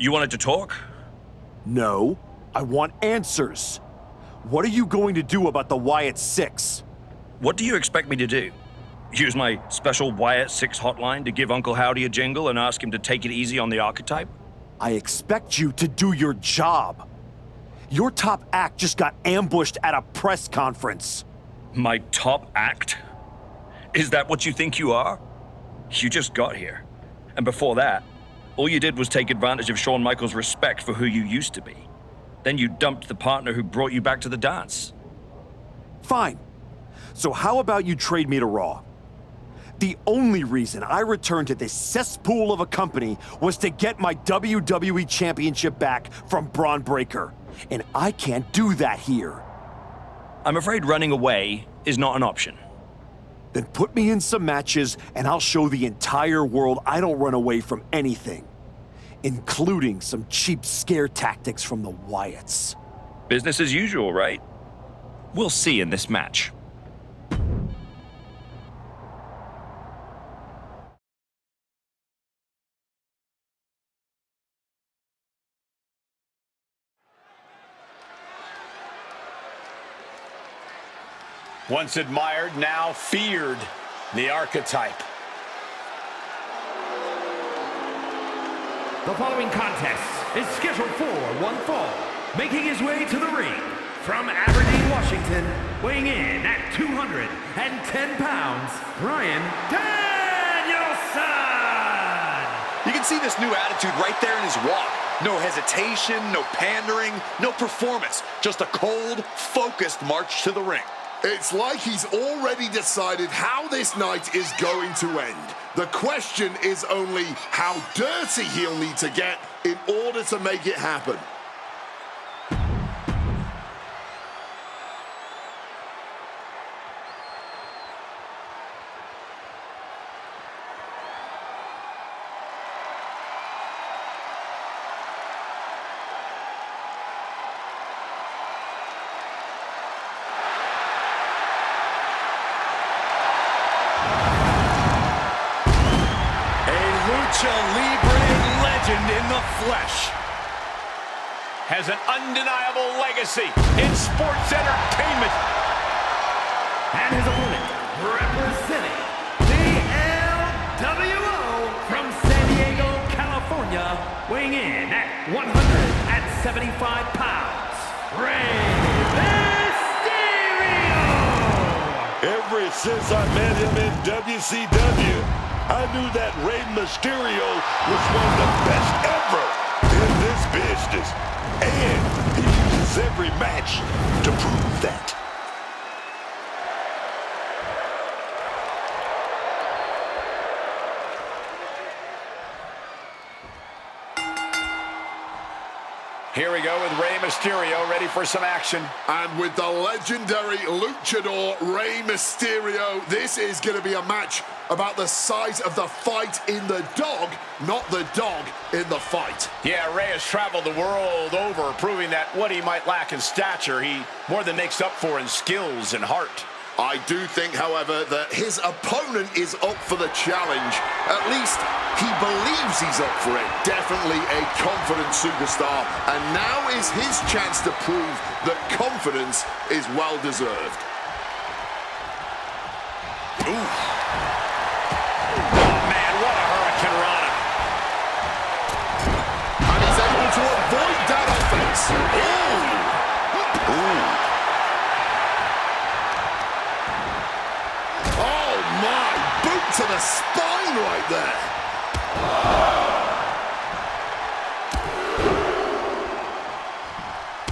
You wanted to talk? No, I want answers. What are you going to do about the Wyatt 6? What do you expect me to do? Use my special Wyatt 6 hotline to give Uncle Howdy a jingle and ask him to take it easy on the archetype? I expect you to do your job. Your top act just got ambushed at a press conference. My top act? Is that what you think you are? You just got here. And before that, all you did was take advantage of Shawn Michaels' respect for who you used to be. Then you dumped the partner who brought you back to the dance. Fine. So how about you trade me to Raw? The only reason I returned to this cesspool of a company was to get my WWE Championship back from Braun Breaker. And I can't do that here. I'm afraid running away is not an option. Then put me in some matches and I'll show the entire world I don't run away from anything. Including some cheap scare tactics from the Wyatts. Business as usual, right? We'll see in this match. Once admired, now feared, the archetype. The following contest is scheduled for one fall. Making his way to the ring from Aberdeen, Washington, weighing in at 210 pounds, Bryan Danielson! You can see this new attitude right there in his walk. No hesitation, no pandering, no performance. Just a cold, focused march to the ring. It's like he's already decided how this night is going to end. The question is only how dirty he'll need to get in order to make it happen. In the flesh. Has an undeniable legacy in sports entertainment. And his opponent, representing the LWO from San Diego, California, weighing in at 175 pounds, Rey Mysterio! Ever since I met him in WCW, I knew that Rey Mysterio was one of the best ever in this business. And he uses every match to prove that. Here we go with Rey Mysterio ready for some action. And with the legendary luchador Rey Mysterio, this is going to be a match about the size of the fight in the dog, not the dog in the fight. Yeah, Rey has traveled the world over, proving that what he might lack in stature, he more than makes up for in skills and heart. I do think, however, that his opponent is up for the challenge. At least he believes he's up for it. Definitely a confident superstar. And now is his chance to prove that confidence is well-deserved. Ooh. Oh, man, what a Hurricane Rana. And he's able to avoid that offense. Ooh. Ooh. To the spine right there.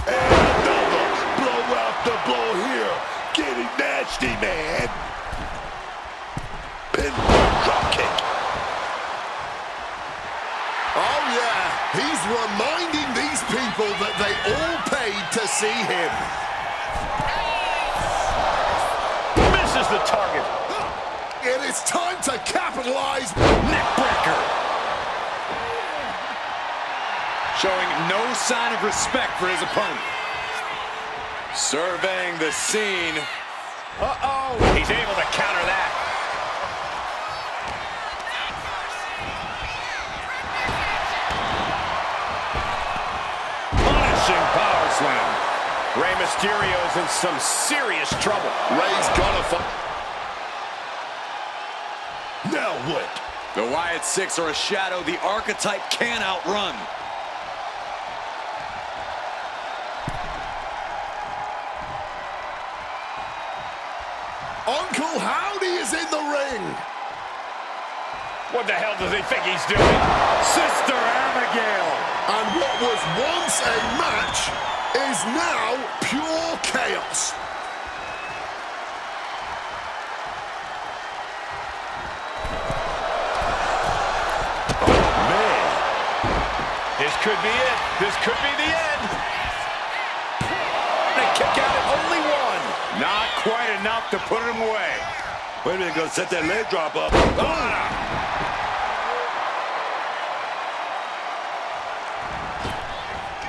And another blow after blow here. Getting nasty, man. Pinpoint drop kick. Oh, yeah. He's reminding these people that they all paid to see him. Misses the target. It is time to capitalize. Neckbreaker. Showing no sign of respect for his opponent. Surveying the scene. Uh-oh. He's able to counter that. Rey Mysterio is in some serious trouble. Rey's gonna fight. Now what? The Wyatt Six are a shadow the archetype can't outrun. Uncle Howdy is in the ring. What the hell does he think he's doing? Sister Abigail. And what was once a match is now pure chaos. This could be it. This could be the end. They kick out at only one. Not quite enough to put him away. Wait a minute, gonna set that leg drop up.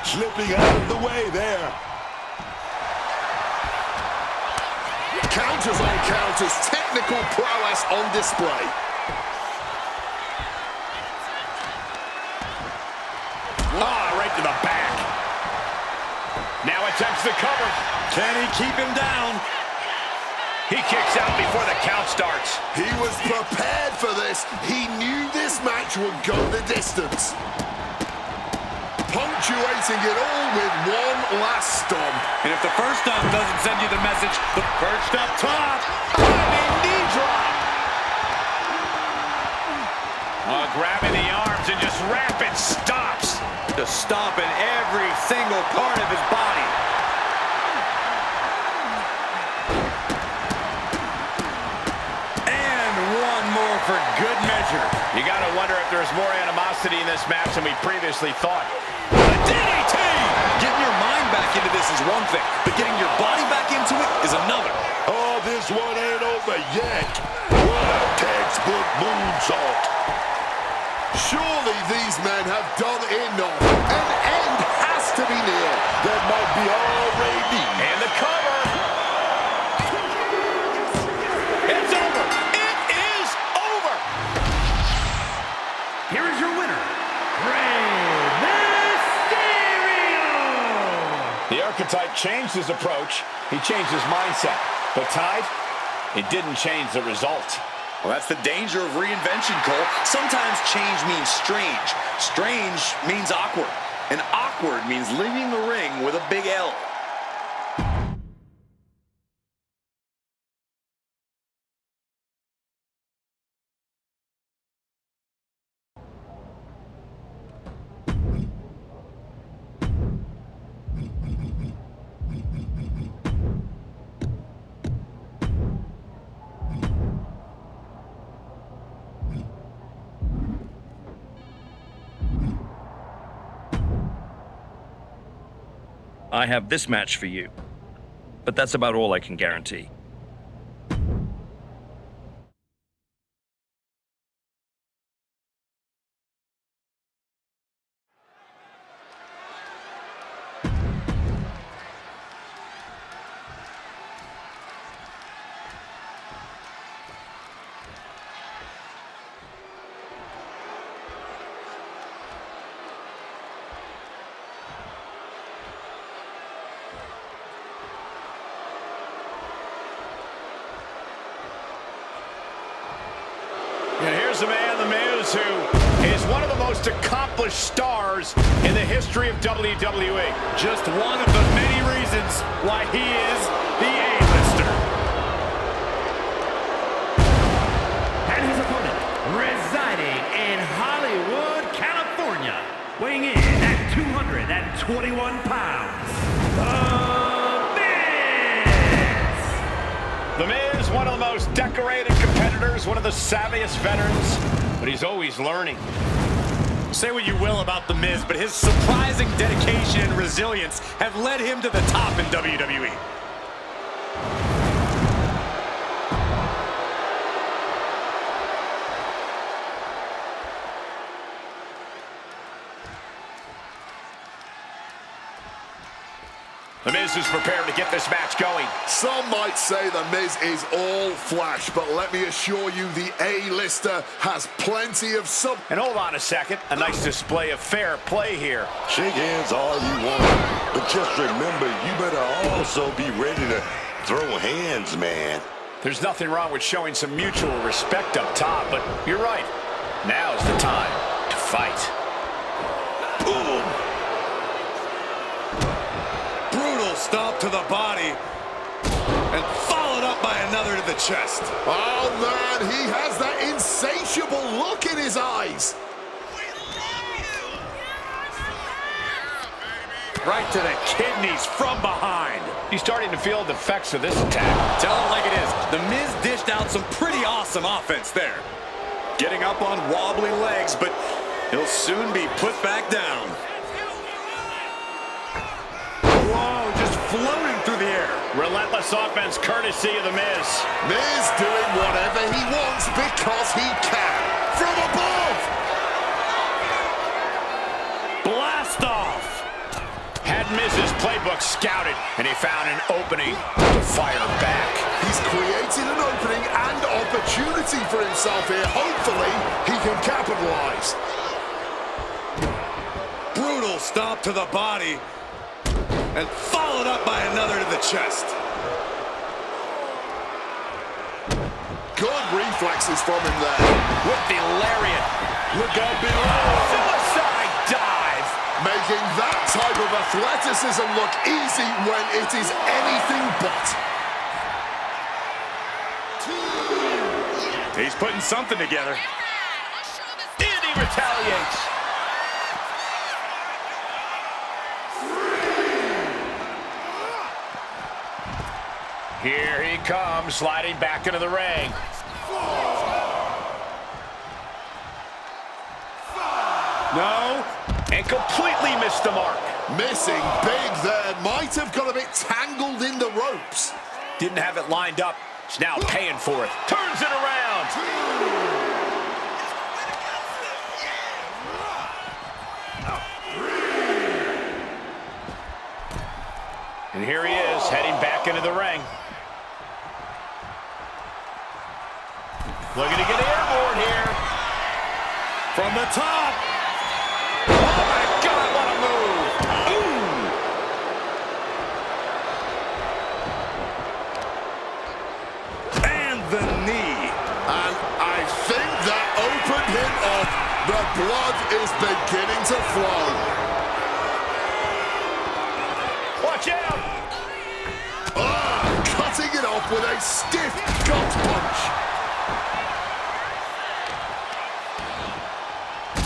Slipping out of the way there. Counters on counters, technical prowess on display. Right to the back. Now attempts the cover. Can he keep him down? He kicks out before the count starts. He was prepared for this. He knew this match would go the distance. Punctuating it all with one last stomp. And if the first stomp doesn't send you the message, the perched up top. Diving knee drop. Grabbing the arms and just rapid stops. Just stomping every single part of his body. And one more for good measure. You got to wonder if there's more animosity in this match than we previously thought. The DDT! Getting your mind back into this is one thing, but getting your body back into it is another. Oh, this one ain't over yet. What a textbook moonsault. Surely these men have done enough. An end has to be near. That might be all they need. And the cover. It's over. It is over. Here is your winner, Rey Mysterio! The archetype changed his approach. He changed his mindset. But Tide, it didn't change the result. Well, that's the danger of reinvention, Cole. Sometimes change means strange. Strange means awkward. And awkward means leaving the ring with a big L. I have this match for you, but that's about all I can guarantee. And here's a man, The Miz, who is one of the most accomplished stars in the history of WWE. Just one of the many reasons why he is the A-lister. And his opponent, residing in Hollywood, California, weighing in at 221 pounds, The Miz, one of the most decorated competitors, one of the savviest veterans, but he's always learning. Say what you will about The Miz, but his surprising dedication and resilience have led him to the top in WWE. The Miz is prepared to get this match going. Some might say The Miz is all flash, but let me assure you the A-lister has plenty of sub... And hold on a second, a nice display of fair play here. Shake hands all you want, but just remember, you better also be ready to throw hands, man. There's nothing wrong with showing some mutual respect up top, but you're right. Now's the time to fight. Boom! Brutal stomp to the body. And followed up by another to the chest. Oh, man, he has that insatiable look in his eyes. Right to the kidneys from behind. He's starting to feel the effects of this attack. Tell it like it is. The Miz dished out some pretty awesome offense there. Getting up on wobbly legs, but he'll soon be put back down. Whoa, just floating through the air. Relentless offense courtesy of the Miz. Miz doing whatever he wants because he can. From above! Blast off! Had Miz's playbook scouted, and he found an opening to fire back. He's created an opening and opportunity for himself here. Hopefully, he can capitalize. Brutal stomp to the body. And followed up by another to the chest. Good reflexes from him there. With the lariat. Look out below! Suicide dive. Making that type of athleticism look easy when it is anything but. He's putting something together. And he retaliates. Here he comes, sliding back into the ring. No. And completely missed the mark. Missing big there. Might have got a bit tangled in the ropes. Didn't have it lined up. He's now paying for it. Turns it around. And here he is, heading back into the ring. Looking to get airborne here. From the top. Oh my God, what a move. Ooh. And the knee. And I think that opened him up. The blood is beginning to flow. Watch out. Cutting it off with a stiff gut punch.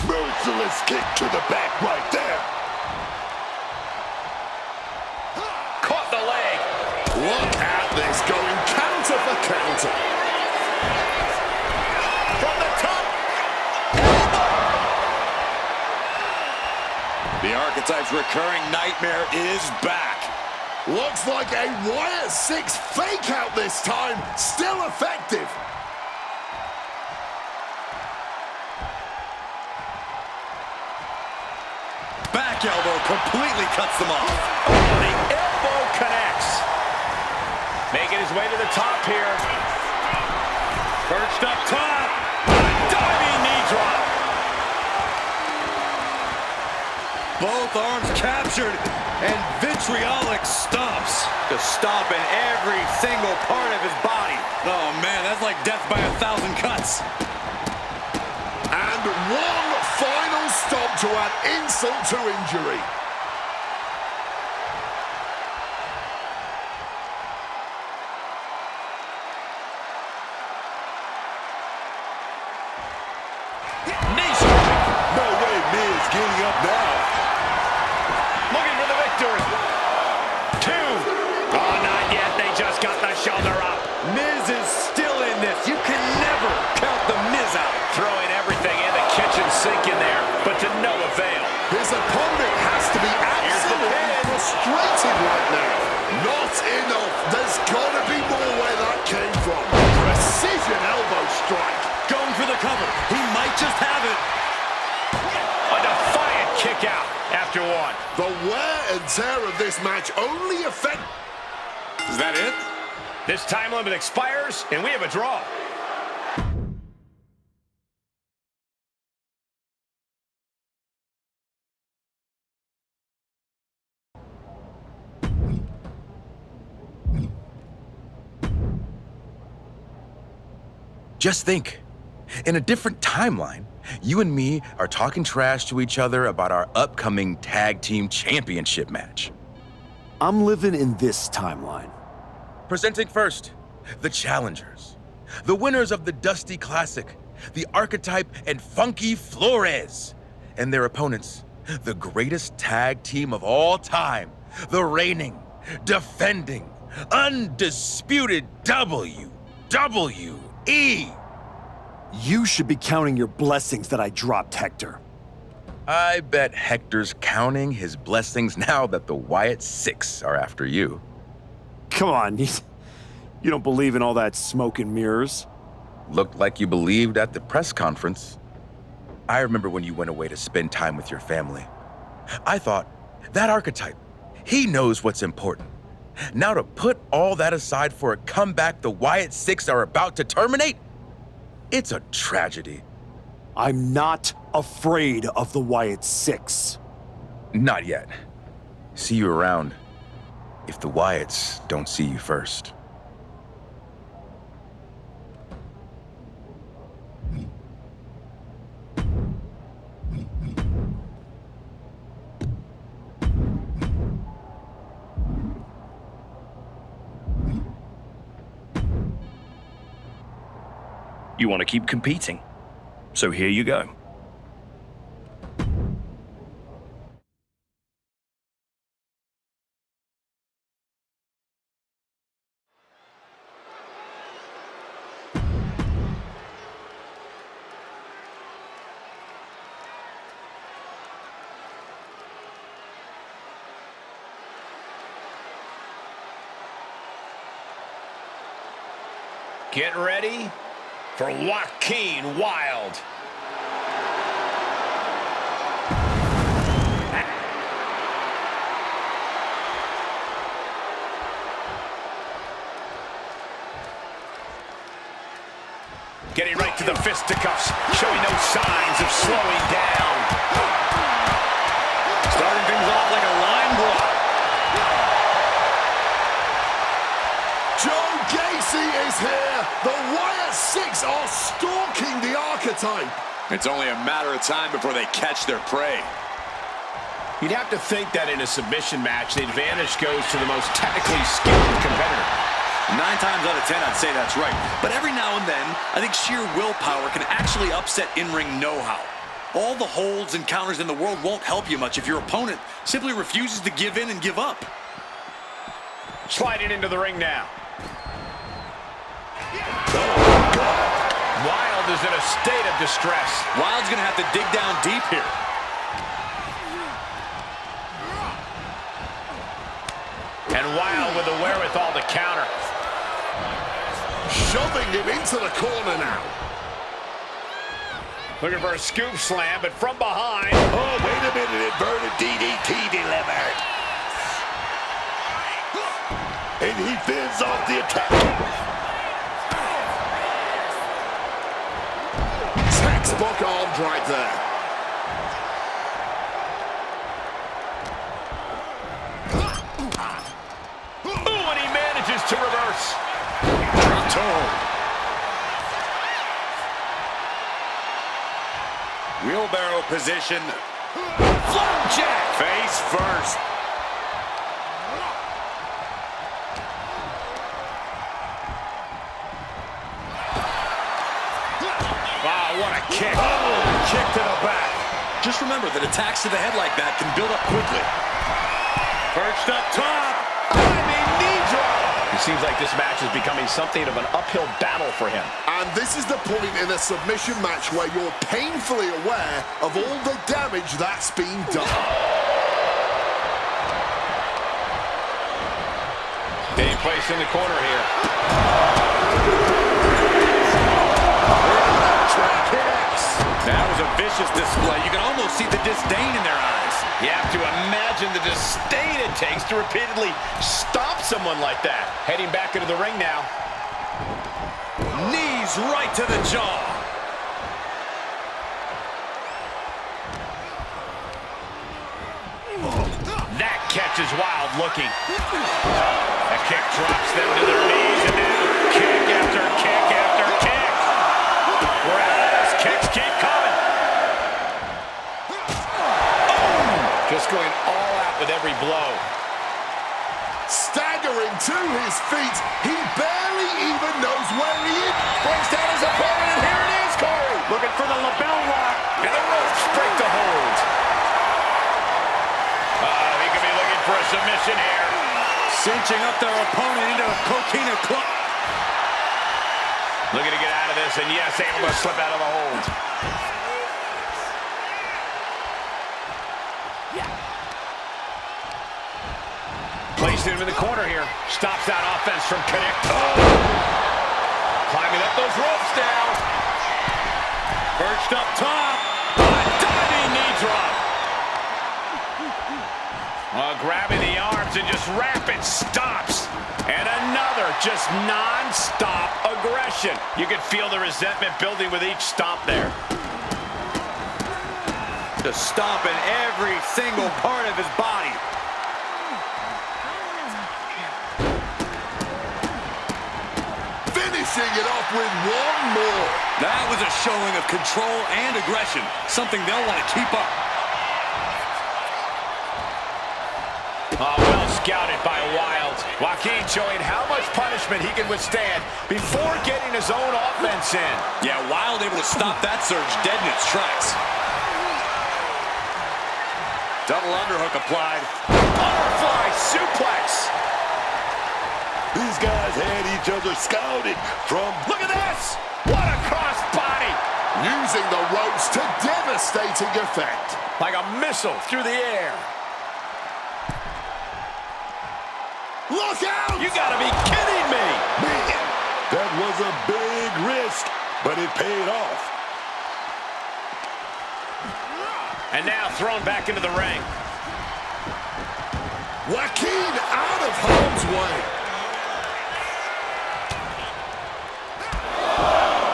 Merciless kick to the back right there. Caught the leg. Look at this, going counter for counter. From the top. The Archetype's recurring nightmare is back. Looks like a Wyatt 6 fake out this time. Still effective. Back elbow completely cuts them off. Oh, the elbow connects. Making his way to the top here. Perched up top. Diving knee drop. Both arms captured and vitriolic stomps. Just stomping every single part of his body. Oh man, that's like death by 1,000 cuts. And one final stop to add insult to injury. Knee strike. No way, Miz getting up now. Looking for the victory. 2. Oh, not yet. They just got the shoulder up. Miz is still in this. You can never count the Miz out. Throwing everything in the kitchen sink in there, but to no avail. His opponent has to be absolutely frustrated right now. Not enough. There's got to be more where that came from. Precision elbow strike. Going for the cover. He might just have it. A defiant kick out after 1. The wear and tear of this match only affect... Is that it? This time limit expires, and we have a draw. Just think, in a different timeline, you and me are talking trash to each other about our upcoming tag team championship match. I'm living in this timeline. Presenting first, the challengers. The winners of the Dusty Classic, the Archetype and Funky Flores. And their opponents, the greatest tag team of all time, the reigning, defending, undisputed WWE. You should be counting your blessings that I dropped Hector. I bet Hector's counting his blessings now that the Wyatt 6 are after you. Come on, you don't believe in all that smoke and mirrors? Looked like you believed at the press conference. I remember when you went away to spend time with your family. I thought, that Archetype, he knows what's important. Now to put all that aside for a comeback the Wyatt 6 are about to terminate? It's a tragedy. I'm not afraid of the Wyatt 6. Not yet. See you around, if the Wyatts don't see you first. You want to keep competing. So here you go. Get ready for Joaquin Wilde. Getting right to the fisticuffs, showing no signs of slowing down. Starting things off like a line block. Joe Gacy is here. The Wyatt 6 are stalking the Archetype. It's only a matter of time before they catch their prey. You'd have to think that in a submission match, the advantage goes to the most technically skilled competitor. 9 times out of 10, I'd say that's right. But every now and then, I think sheer willpower can actually upset in-ring know-how. All the holds and counters in the world won't help you much if your opponent simply refuses to give in and give up. Sliding into the ring now. Wilde is in a state of distress. Wilde's going to have to dig down deep here. And Wilde with the wherewithal to counter. Shoving him into the corner now. Looking for a scoop slam, but from behind. Oh, wait a minute, inverted DDT delivered. And he fends off the attack. Textbook armed right there. Ooh, and he manages to reverse. Wheelbarrow position. Flapjack. Face first. Wow, what a kick. Oh, kick to the back. Just remember that attacks to the head like that can build up quickly. Perched up top. Diving knee drop. It seems like this match is becoming something of an uphill battle for him. And this is the point in a submission match where you're painfully aware of all the damage that's been done. Being placed in the corner here. That was a vicious display. You can almost see the disdain in their eyes. You have to imagine the disdain it takes to repeatedly stop someone like that. Heading back into the ring now. Knees right to the jaw. That catches Wilde looking. A kick drops them to their knees, and now kick after kick after kick. to his feet. He barely even knows where he is. Brings down his opponent, and here it is, Corey. Looking for the lapel lock. And the ropes break the hold. He could be looking for a submission here. Cinching up their opponent into a coquina clutch. Looking to get out of this, and yes, able to slip out of the hold. Placed him in the corner here. Stops that offense from connect. Oh! Climbing up those ropes down. Perched up top. Diving knee drop. Grabbing the arms and just rapid stops. And another just non-stop aggression. You can feel the resentment building with each stomp there. Just stomping every single part of his body. Finishing it off with one more. That was a showing of control and aggression, something they'll want to keep up. Well scouted by Wyatt. Joaquin showing how much punishment he can withstand before getting his own offense in. Yeah, Wyatt able to stop that surge dead in its tracks. Double underhook applied. Butterfly suplex. These guys had each other scouted from... Look at this! What a cross body! Using the ropes to devastating effect. Like a missile through the air. Look out! You gotta be kidding me! Man, that was a big risk, but it paid off. And now thrown back into the ring. Joaquin out of harm's way.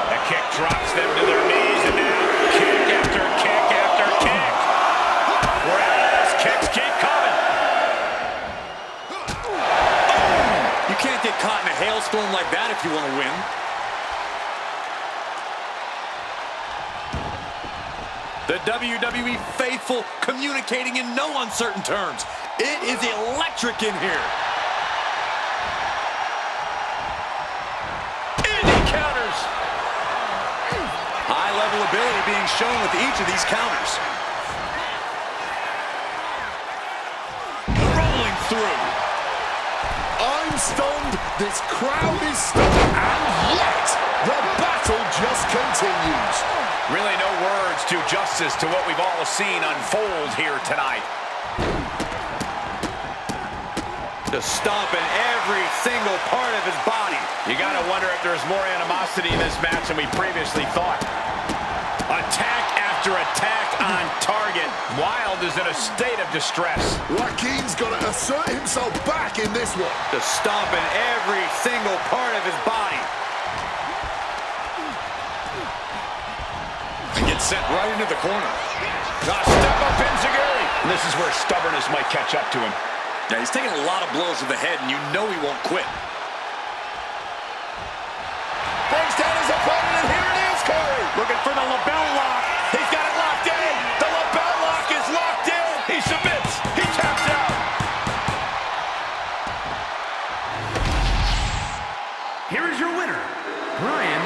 The kick drops them to their knees, and now kick after kick after kick. We're out of this. Kicks keep coming. You can't get caught in a hailstorm like that if you want to win. The WWE faithful communicating in no uncertain terms. It is electric in here. Indie counters. High-level ability being shown with each of these counters. Rolling through. I'm stunned. This crowd is stunned. And yet, the battle just continues. Really no words do justice to what we've all seen unfold here tonight. Just stomping every single part of his body. You gotta wonder if there's more animosity in this match than we previously thought. Attack after attack on target. Wild is in a state of distress. Joaquin's got to assert himself back in this one. Just stomping every single part of his body. And gets sent right into the corner. Step up Enziguri. This is where stubbornness might catch up to him. Yeah, he's taking a lot of blows to the head, and you know he won't quit. Brings down his opponent, and here it is, Corey. Looking for the lapel lock. He's got it locked in. The lapel lock is locked in. He submits. He taps out. Here is your winner, Bryan.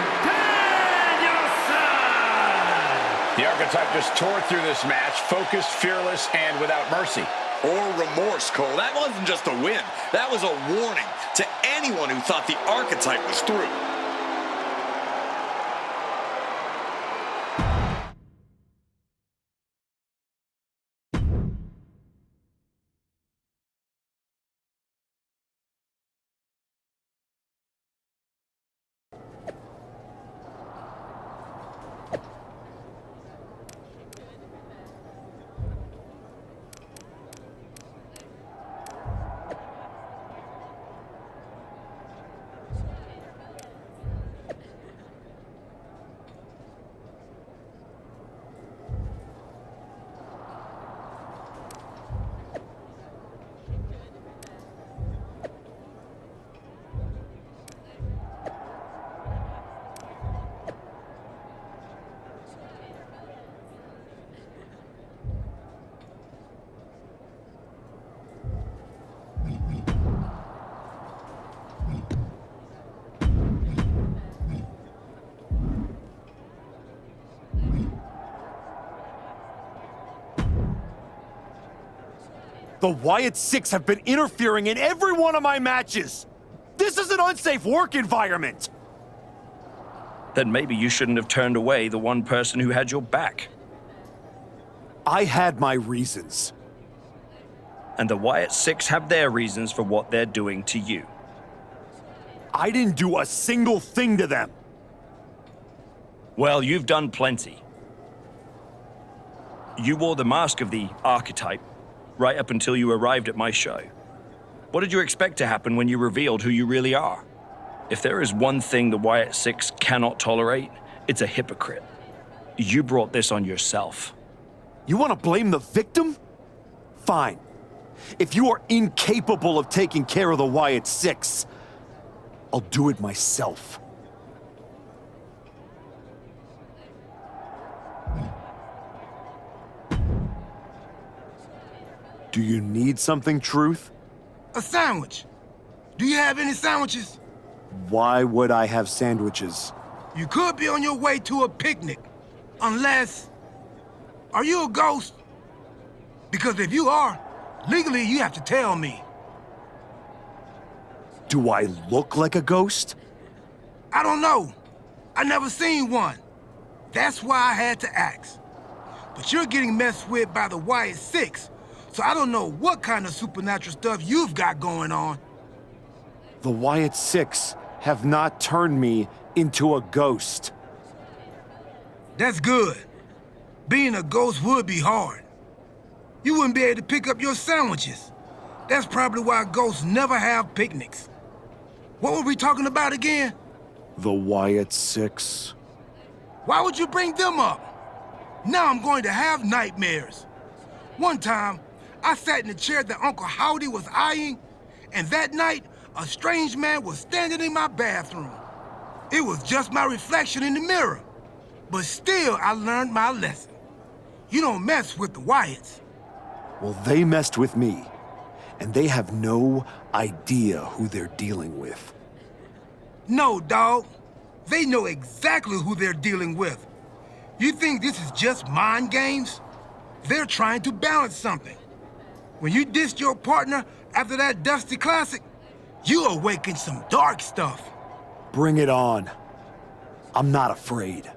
The archetype just tore through this match, focused, fearless, and without mercy. Or remorse, Cole. That wasn't just a win. That was a warning to anyone who thought the archetype was through. The Wyatt Six have been interfering in every one of my matches. This is an unsafe work environment. Then maybe you shouldn't have turned away the one person who had your back. I had my reasons. And the Wyatt Six have their reasons for what they're doing to you. I didn't do a single thing to them. Well, you've done plenty. You wore the mask of the archetype right up until you arrived at my show. What did you expect to happen when you revealed who you really are? If there is one thing the Wyatt Six cannot tolerate, it's a hypocrite. You brought this on yourself. You want to blame the victim? Fine. If you are incapable of taking care of the Wyatt Six, I'll do it myself. Do you need something, Truth? A sandwich. Do you have any sandwiches? Why would I have sandwiches? You could be on your way to a picnic. Unless... Are you a ghost? Because if you are, legally you have to tell me. Do I look like a ghost? I don't know. I never seen one. That's why I had to ask. But you're getting messed with by the Wyatt Six, so I don't know what kind of supernatural stuff you've got going on. The Wyatt Six have not turned me into a ghost. That's good. Being a ghost would be hard. You wouldn't be able to pick up your sandwiches. That's probably why ghosts never have picnics. What were we talking about again? The Wyatt Six. Why would you bring them up? Now I'm going to have nightmares. One time, I sat in the chair that Uncle Howdy was eyeing, and that night, a strange man was standing in my bathroom. It was just my reflection in the mirror. But still, I learned my lesson. You don't mess with the Wyatts. Well, they messed with me, and they have no idea who they're dealing with. No, dog. They know exactly who they're dealing with. You think this is just mind games? They're trying to balance something. When you dissed your partner after that Dusty Classic, you awakened some dark stuff. Bring it on. I'm not afraid.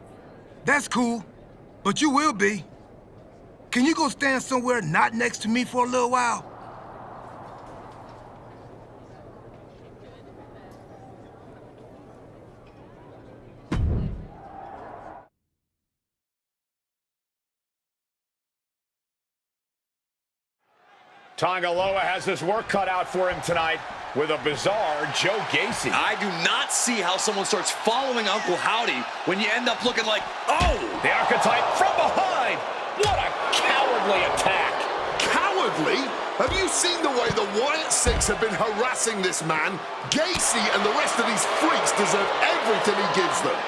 That's cool, but you will be. Can you go stand somewhere not next to me for a little while? Tongaloa has his work cut out for him tonight with a bizarre Joe Gacy. I do not see how someone starts following Uncle Howdy when you end up looking like, oh! The archetype from behind. What a cowardly attack. Cowardly? Have you seen the way the Wyatt Six have been harassing this man? Gacy and the rest of these freaks deserve everything he gives them.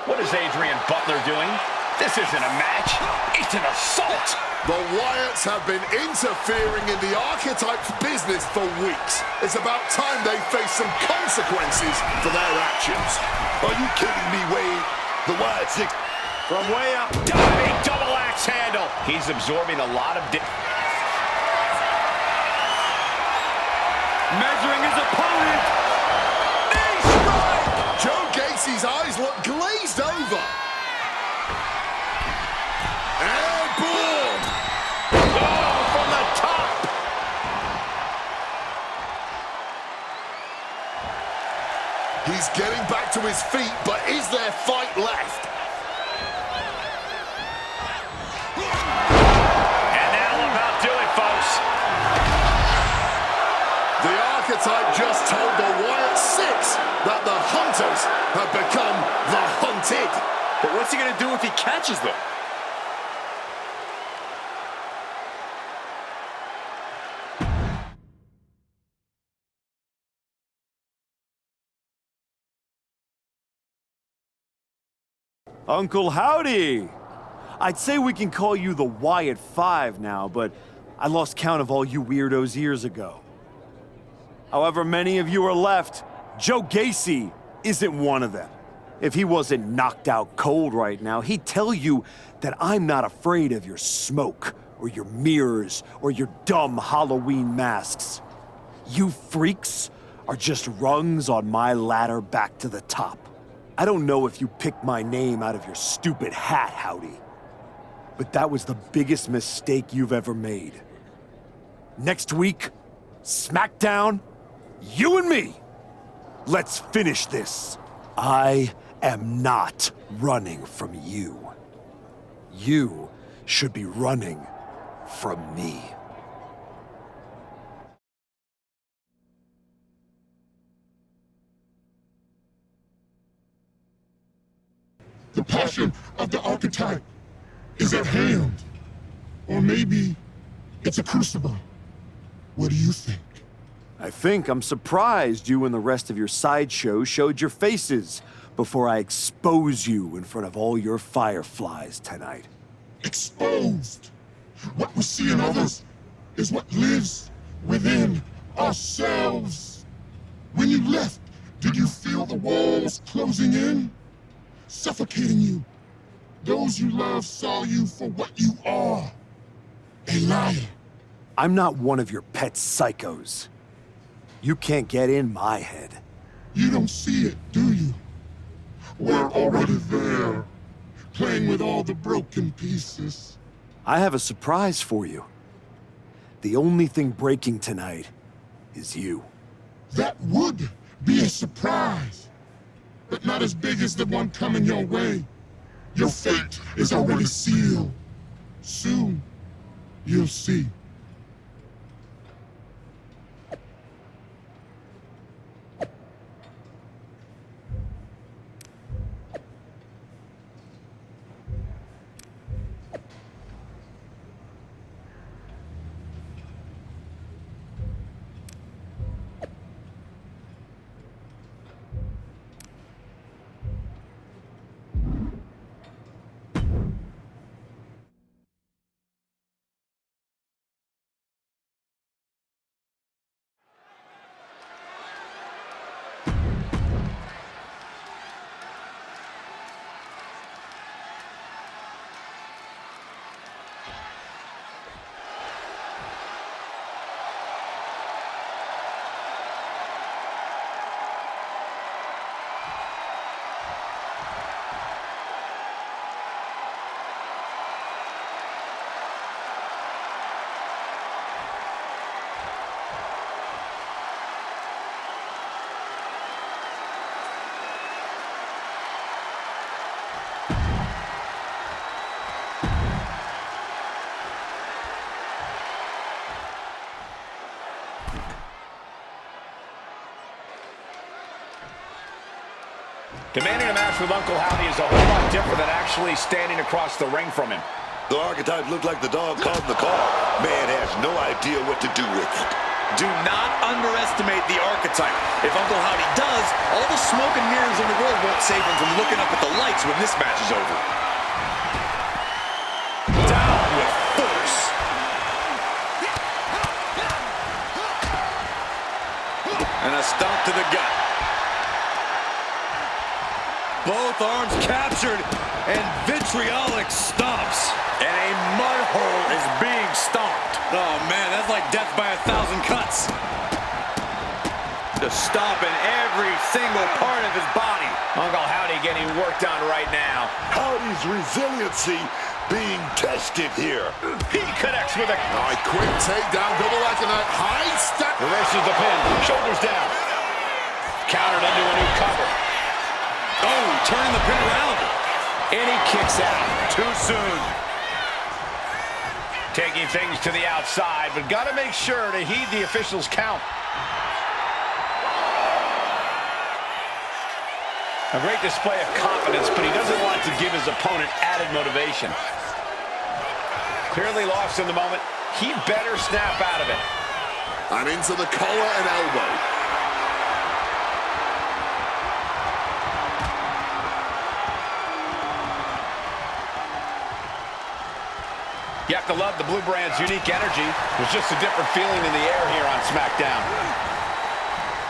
What is Adrian Butler doing? This isn't a match. It's an assault. The Wyatts have been interfering in the archetype's business for weeks. It's about time they face some consequences for their actions. Are you kidding me, Wade? The Wyatt Six. From way up, diving double axe handle. He's absorbing a lot of Measuring his opponent. knee strike. Joe Gacy's eyes look glazed over. And boom! Oh, from the top. He's getting back to his feet, but is there fight left? And that'll about do it, folks. The archetype just told the Wyatt Six that the hunters have become the hunted. But what's he gonna do if he catches them? Uncle Howdy! I'd say we can call you the Wyatt Five now, but I lost count of all you weirdos years ago. However many of you are left, Joe Gacy isn't one of them. If he wasn't knocked out cold right now, he'd tell you that I'm not afraid of your smoke or your mirrors, or your dumb Halloween masks. You freaks are just rungs on my ladder back to the top. I don't know if you picked my name out of your stupid hat, Howdy, but that was the biggest mistake you've ever made. Next week, SmackDown, you and me. Let's finish this. I am not running from you. You should be running from me. The passion of the archetype is at hand. Or maybe it's a crucible. What do you think? I think I'm surprised you and the rest of your sideshow showed your faces before I expose you in front of all your fireflies tonight. Exposed. What we see in others is what lives within ourselves. When you left, did you feel the walls closing in? Suffocating you. Those you love saw you for what you are. A liar. I'm not one of your pet psychos. You can't get in my head. You don't see it, do you? We're already there, playing with all the broken pieces. I have a surprise for you. The only thing breaking tonight is you. That would be a surprise, but not as big as the one coming your way. Your fate is already sealed. Soon, you'll see. Demanding a match with Uncle Howdy is a whole lot different than actually standing across the ring from him. The archetype looked like the dog caught in the car. Man has no idea what to do with it. Do not underestimate the archetype. If Uncle Howdy does, all the smoke and mirrors in the world won't save him from looking up at the lights when this match is over. Down with force. And a stomp to the gut. Both arms captured, and vitriolic stomps. And a mud hole is being stomped. Oh, man, that's like death by 1,000 cuts. The stomp in every single part of his body. Uncle Howdy getting worked on right now. Howdy's resiliency being tested here. He connects with a... All right, quick takedown, double leg and a high step. Reverses the pin, shoulders down. Countered into a new cover. Oh, turning the pin around. And he kicks out. Too soon. Taking things to the outside, but got to make sure to heed the official's count. A great display of confidence, but he doesn't want to give his opponent added motivation. Clearly lost in the moment. He better snap out of it. And into the collar and elbow. You have to love the Blue Brand's unique energy. There's just a different feeling in the air here on SmackDown.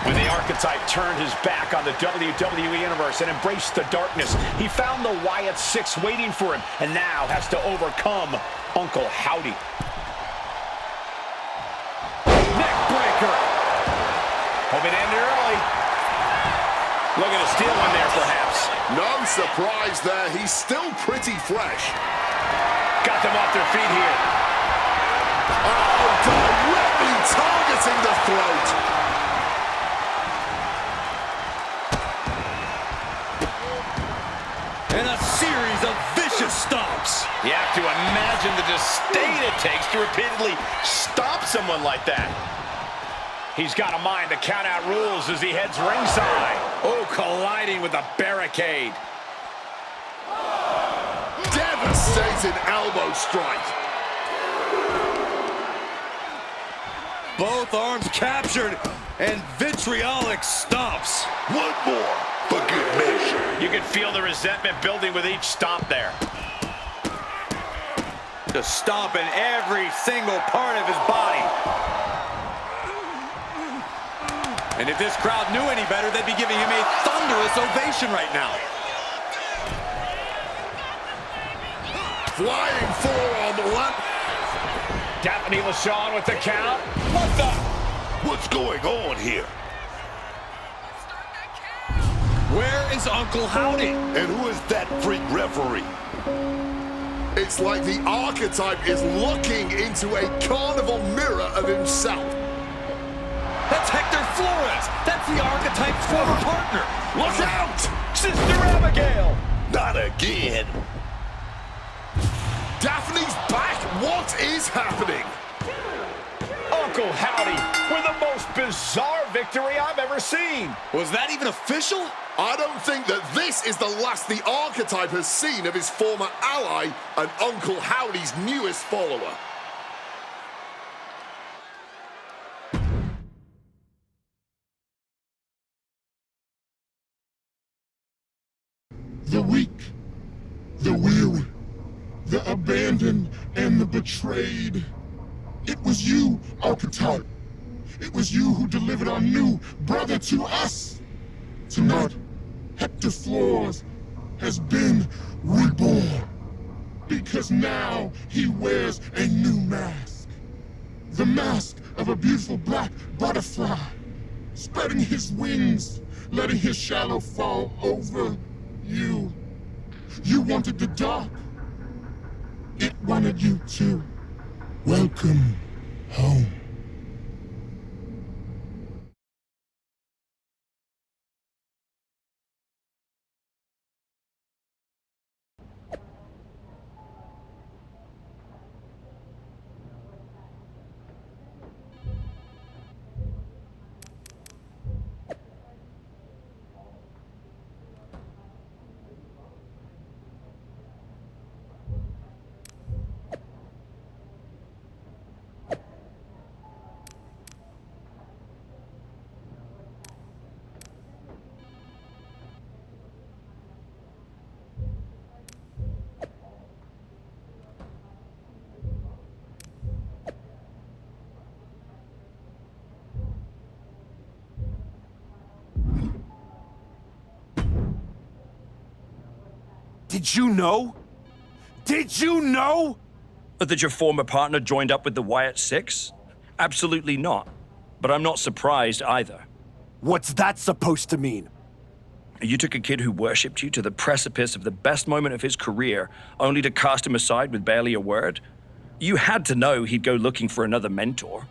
When the archetype turned his back on the WWE Universe and embraced the darkness, he found the Wyatt 6 waiting for him and now has to overcome Uncle Howdy. Neck breaker. Hope it ended early. Looking to steal one there, perhaps. No surprise there. He's still pretty fresh. Got them off their feet here. Oh, directly targeting the throat. And a series of vicious stomps. You have to imagine the disdain it takes to repeatedly stomp someone like that. He's got a mind to count out rules as he heads ringside. Oh, colliding with the barricade. Devastating elbow strike. Both arms captured, and vitriolic stomps. One more for good measure. You can feel the resentment building with each stomp there. Just stomping every single part of his body. And if this crowd knew any better, they'd be giving him a thunderous ovation right now. Flying forearm left. Daphne LaShawn with the count. What the? What's going on here? Where is Uncle Howdy? And who is that freak referee? It's like the archetype is looking into a carnival mirror of himself. That's Hector Flores. That's the archetype's former partner. Look out! Sister Abigail. Not again. Daphne's back. What is happening? Uncle Howdy with the most bizarre victory I've ever seen. Was that even official? I don't think that this is the last the archetype has seen of his former ally and Uncle Howdy's newest follower. The weak, the weary, the abandoned, and the betrayed. It was you, archetype. It was you who delivered our new brother to us. Tonight, Hector Flores has been reborn. Because now he wears a new mask. The mask of a beautiful black butterfly, spreading his wings, letting his shadow fall over you. You wanted the dark. It wanted you too. Welcome home. Did you know? Did you know? That your former partner joined up with the Wyatt Six? Absolutely not. But I'm not surprised either. What's that supposed to mean? You took a kid who worshipped you to the precipice of the best moment of his career, only to cast him aside with barely a word? You had to know he'd go looking for another mentor.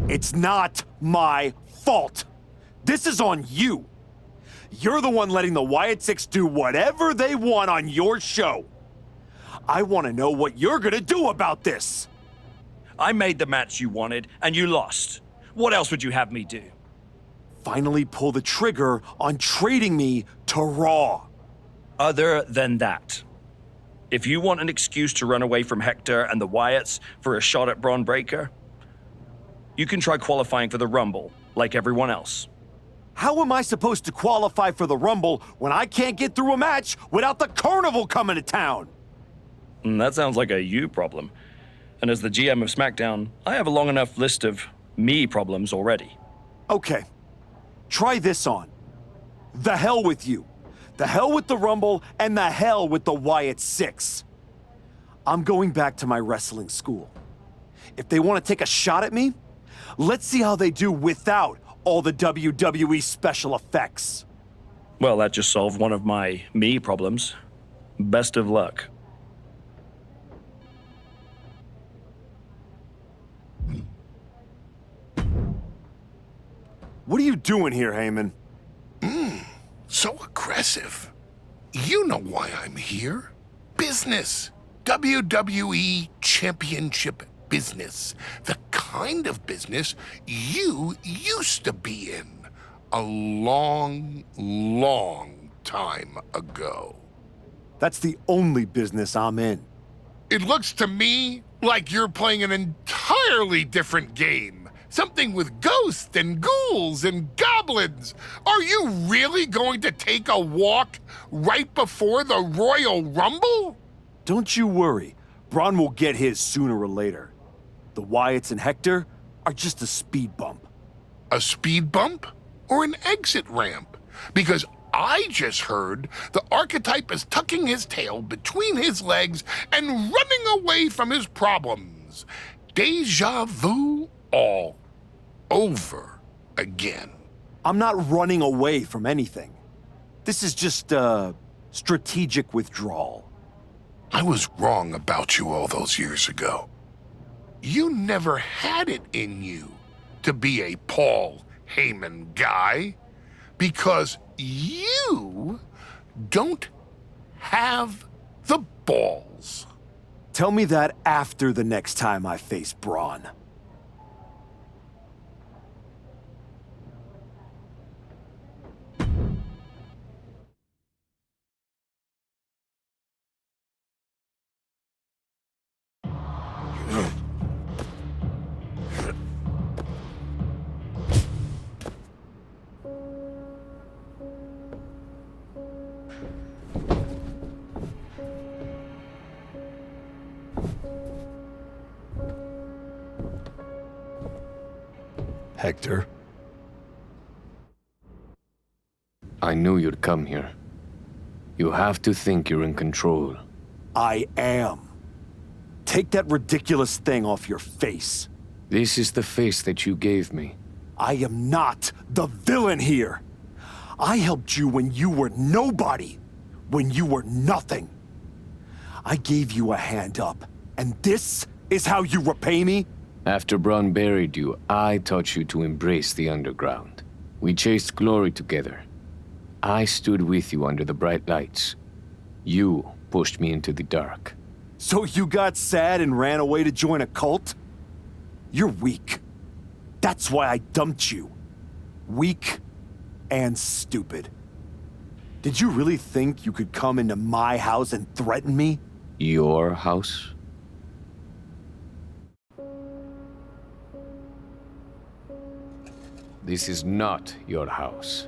It's not my fault. This is on you. You're the one letting the Wyatt Six do whatever they want on your show. I want to know what you're gonna do about this. I made the match you wanted, and you lost. What else would you have me do? Finally pull the trigger on trading me to Raw. Other than that, if you want an excuse to run away from Hector and the Wyatts for a shot at Braun Breaker, you can try qualifying for the Rumble, like everyone else. How am I supposed to qualify for the Rumble when I can't get through a match without the Carnival coming to town? That sounds like a you problem. And as the GM of SmackDown, I have a long enough list of me problems already. Okay, try this on. The hell with you. The hell with the Rumble, and the hell with the Wyatt 6. I'm going back to my wrestling school. If they want to take a shot at me, let's see how they do without all the WWE special effects. Well, that just solved one of my me problems. Best of luck. What are you doing here, Heyman? So aggressive. You know why I'm here. Business. WWE Championship business. The kind of business you used to be in a long, long time ago. That's the only business I'm in. It looks to me like you're playing an entirely different game. Something with ghosts and ghouls and goblins. Are you really going to take a walk right before the Royal Rumble? Don't you worry. Braun will get his sooner or later. The Wyatts and Hector are just a speed bump. A speed bump or an exit ramp? Because I just heard the archetype is tucking his tail between his legs and running away from his problems. Deja vu all over again. I'm not running away from anything. This is just a strategic withdrawal. I was wrong about you all those years ago. You never had it in you to be a Paul Heyman guy because you don't have the balls. Tell me that after the next time I face Braun. Hector? I knew you'd come here. You have to think you're in control. I am. Take that ridiculous thing off your face. This is the face that you gave me. I am not the villain here. I helped you when you were nobody, when you were nothing. I gave you a hand up, and this is how you repay me? After Braun buried you, I taught you to embrace the underground. We chased glory together. I stood with you under the bright lights. You pushed me into the dark. So you got sad and ran away to join a cult? You're weak. That's why I dumped you. Weak and stupid. Did you really think you could come into my house and threaten me? Your house? This is not your house.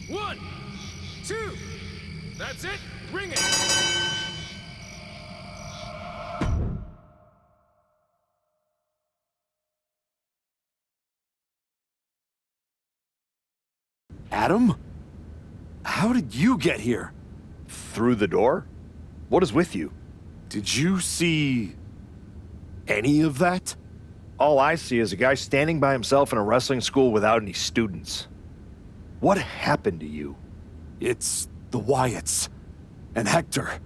One, two, that's it, ring it! Adam? How did you get here? Through the door? What is with you? Did you see any of that? All I see is a guy standing by himself in a wrestling school without any students. What happened to you? It's the Wyatts and Hector.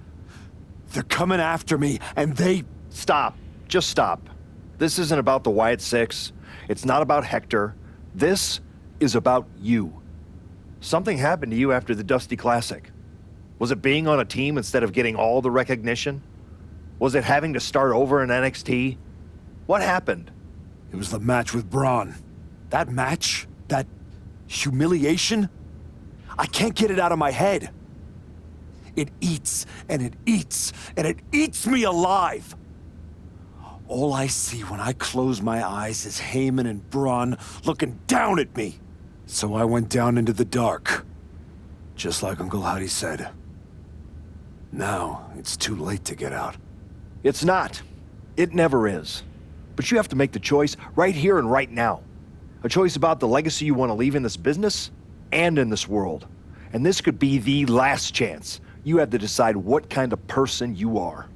They're coming after me, and they... Stop. Just stop. This isn't about the Wyatt Six. It's not about Hector. This is about you. Something happened to you after the Dusty Classic. Was it being on a team instead of getting all the recognition? Was it having to start over in NXT? What happened? It was the match with Braun. That match? That humiliation? I can't get it out of my head. It eats, and it eats, and it eats me alive. All I see when I close my eyes is Heyman and Braun looking down at me. So I went down into the dark, just like Uncle Howdy said. Now, it's too late to get out. It's not. It never is. But you have to make the choice right here and right now. A choice about the legacy you want to leave in this business and in this world. And this could be the last chance. You have to decide what kind of person you are.